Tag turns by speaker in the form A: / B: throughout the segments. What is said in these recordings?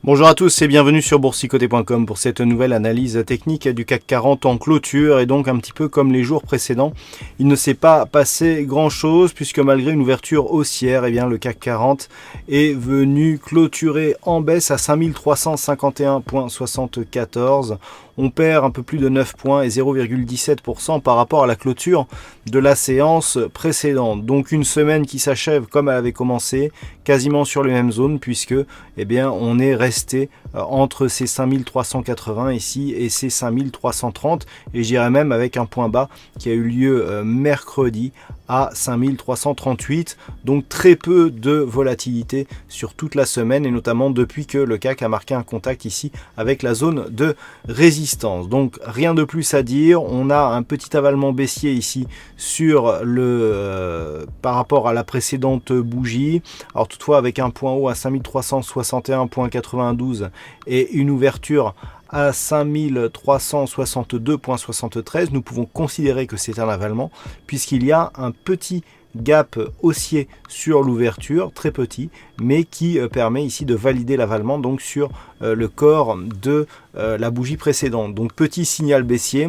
A: Bonjour à tous et bienvenue sur boursicoté.com pour cette nouvelle analyse technique du CAC 40 en clôture. Et donc un petit peu comme les jours précédents, il ne s'est pas passé grand chose puisque malgré une ouverture haussière, eh bien, le CAC 40 est venu clôturer en baisse à 5351,74. On perd un peu plus de 9 points et 0,17% par rapport à la clôture de la séance précédente. Donc une semaine qui s'achève comme elle avait commencé, quasiment sur les mêmes zones puisque eh bien, on est resté entre ces 5380 ici et ces 5330 et j'irais même avec un point bas qui a eu lieu mercredi à 5338, donc très peu de volatilité sur toute la semaine et notamment depuis que le CAC a marqué un contact ici avec la zone de résistance. Donc rien de plus à dire, on a un petit avalement baissier ici sur le par rapport à la précédente bougie, alors toutefois avec un point haut à 5361,92 et une ouverture à 5362,73, nous pouvons considérer que c'est un avalement puisqu'il y a un petit gap haussier sur l'ouverture, très petit, mais qui permet ici de valider l'avalement donc sur le corps de la bougie précédente. Donc petit signal baissier.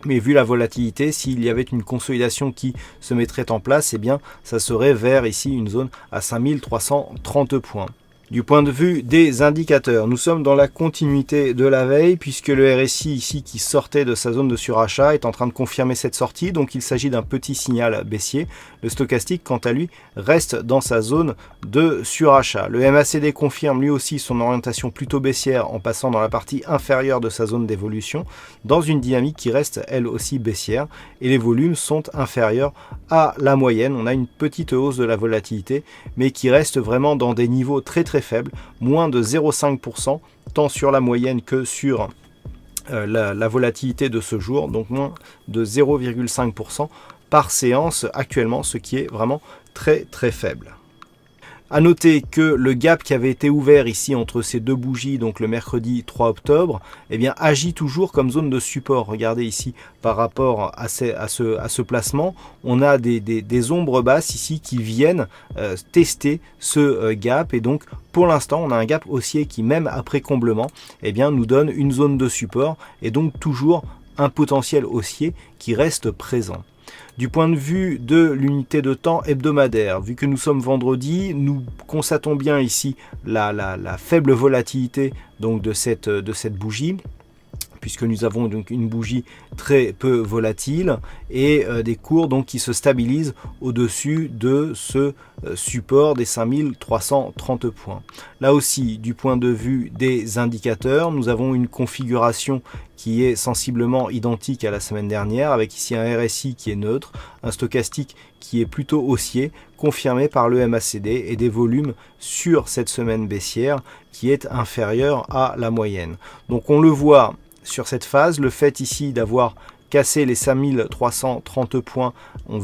A: Mais vu la volatilité, s'il y avait une consolidation qui se mettrait en place, eh bien, ça serait vers ici une zone à 5330 points. Du point de vue des indicateurs, nous sommes dans la continuité de la veille puisque le RSI ici qui sortait de sa zone de surachat est en train de confirmer cette sortie, donc il s'agit d'un petit signal baissier. Le stochastique quant à lui reste dans sa zone de surachat. Le MACD confirme lui aussi son orientation plutôt baissière en passant dans la partie inférieure de sa zone d'évolution dans une dynamique qui reste elle aussi baissière et les volumes sont inférieurs à la moyenne. On a une petite hausse de la volatilité mais qui reste vraiment dans des niveaux très faible, moins de 0,5% tant sur la moyenne que sur la volatilité de ce jour, donc moins de 0,5% par séance actuellement, ce qui est vraiment très faible. A noter que le gap qui avait été ouvert ici entre ces deux bougies, donc le mercredi 3 octobre, eh bien, agit toujours comme zone de support. Regardez ici par rapport à ce placement, on a des ombres basses ici qui viennent tester ce gap et donc pour l'instant on a un gap haussier qui même après comblement eh bien, nous donne une zone de support et donc toujours un potentiel haussier qui reste présent. Du point de vue de l'unité de temps hebdomadaire, vu que nous sommes vendredi, nous constatons bien ici la faible volatilité donc de cette bougie, puisque nous avons donc une bougie très peu volatile et des cours donc qui se stabilisent au-dessus de ce support des 5330 points. Là aussi, du point de vue des indicateurs, nous avons une configuration qui est sensiblement identique à la semaine dernière, avec ici un RSI qui est neutre, un stochastique qui est plutôt haussier, confirmé par le MACD et des volumes sur cette semaine baissière qui est inférieure à la moyenne. Donc on le voit sur cette phase, le fait ici d'avoir cassé les 5330 points ont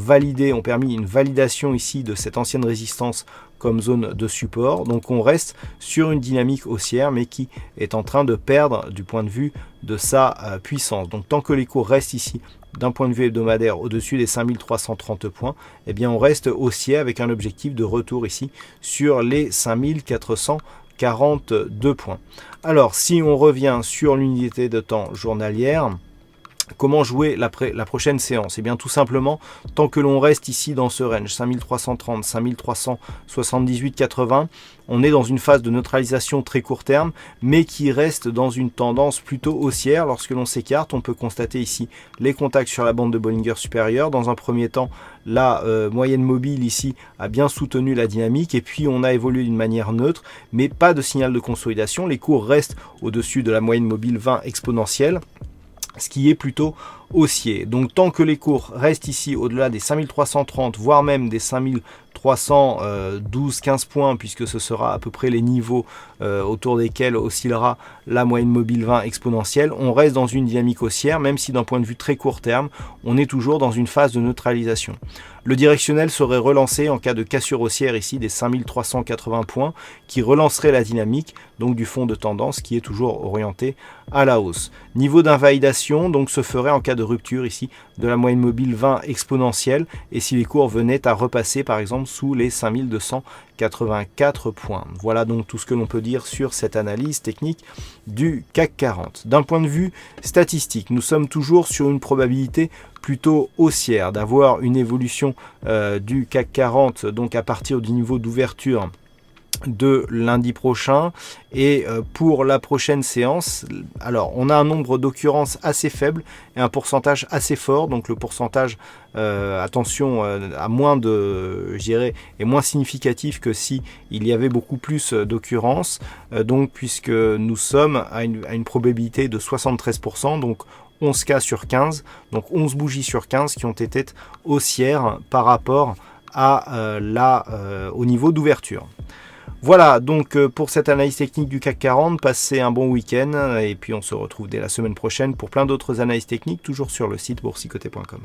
A: permis une validation ici de cette ancienne résistance comme zone de support. Donc on reste sur une dynamique haussière mais qui est en train de perdre du point de vue de sa puissance. Donc tant que les cours restent ici d'un point de vue hebdomadaire au-dessus des 5330 points, eh bien on reste haussier avec un objectif de retour ici sur les 5442 points. Alors si on revient sur l'unité de temps journalière, comment jouer la prochaine séance? Et bien tout simplement, tant que l'on reste ici dans ce range 5330, 5378,80, on est dans une phase de neutralisation très court terme, mais qui reste dans une tendance plutôt haussière. Lorsque l'on s'écarte, on peut constater ici les contacts sur la bande de Bollinger supérieure. Dans un premier temps, la moyenne mobile ici a bien soutenu la dynamique et puis on a évolué d'une manière neutre, mais pas de signal de consolidation. Les cours restent au-dessus de la moyenne mobile 20 exponentielle, ce qui est plutôt haussier. Donc tant que les cours restent ici au-delà des 5330, voire même des 5312-15 points, puisque ce sera à peu près les niveaux autour desquels oscillera la moyenne mobile 20 exponentielle, on reste dans une dynamique haussière, même si d'un point de vue très court terme, on est toujours dans une phase de neutralisation. Le directionnel serait relancé en cas de cassure haussière ici des 5380 points, qui relancerait la dynamique donc du fond de tendance qui est toujours orienté à la hausse. Niveau d'invalidation donc se ferait en cas de de rupture ici de la moyenne mobile 20 exponentielle et si les cours venaient à repasser par exemple sous les 5284 points. Voilà donc tout ce que l'on peut dire sur cette analyse technique du CAC 40. D'un point de vue statistique, nous sommes toujours sur une probabilité plutôt haussière d'avoir une évolution du CAC 40 donc à partir du niveau d'ouverture de lundi prochain et pour la prochaine séance, alors on a un nombre d'occurrences assez faible et un pourcentage assez fort, donc le pourcentage attention à moins de, je dirais, est moins significatif que si il y avait beaucoup plus d'occurrences, donc puisque nous sommes à une probabilité de 73%, donc 11 cas sur 15, donc 11 bougies sur 15 qui ont été haussières par rapport à au niveau d'ouverture. Voilà donc pour cette analyse technique du CAC 40, passez un bon week-end et puis on se retrouve dès la semaine prochaine pour plein d'autres analyses techniques, toujours sur le site boursicoté.com.